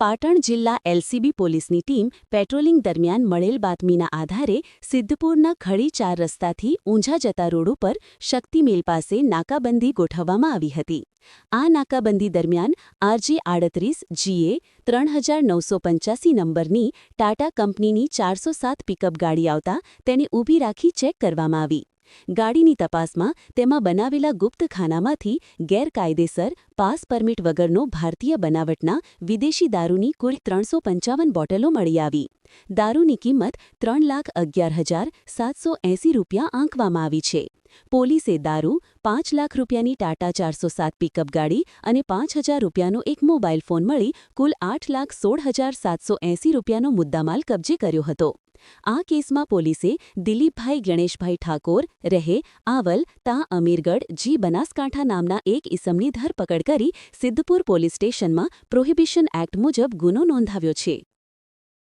પાટણ જિલ્લા એલસીબી પોલીસની team patrolling દરમિયાન મળેલ બાતમીના આધારે સિદ્ધપુરના ખડી 4 રસ્તાથી ઊંઝા જતા રોડ ઉપર શક્તિમેલ પાસે નાકાબંધી ગોઠવવામાં આવી હતી. આ નાકાબંધી દરમિયાન આરજે 38 GA 3985 નંબરની ટાટા કંપનીની 407 પિકઅપ ગાડી આવતા તેને ઊભી રાખી ચેક કરવામાં આવી. ગાડીની તપાસમાં તેમાં બનાવેલા ગુપ્તખાનામાંથી ગેરકાયદેસર પાસ પરમિટ વગરનો ભારતીય બનાવટના વિદેશી દારૂની કુલ 355 બોટલો મળી આવી. દારૂની કિંમત ₹3,11,780 આંકવામાં આવી છે. પોલીસે દારૂ, ₹5 લાખ રૂપિયાની ટાટા 407 પિકઅપ ગાડી અને ₹5,000નો એક મોબાઈલ ફોન મળી કુલ ₹8,16,780નો મુદ્દામાલ કબજે કર્યો હતો. આ કેસમાં પોલીસે દિલીપભાઈ ગણેશભાઈ ઠાકોર રહે આવલ તા અમીરગઢ જી બનાસકાંઠા નામના એક ઇસમની ધરપકડ કરી સિદ્ધપુર પોલીસ સ્ટેશનમાં પ્રોહિબિશન એક્ટ મુજબ ગુનો નોંધાવ્યો છે.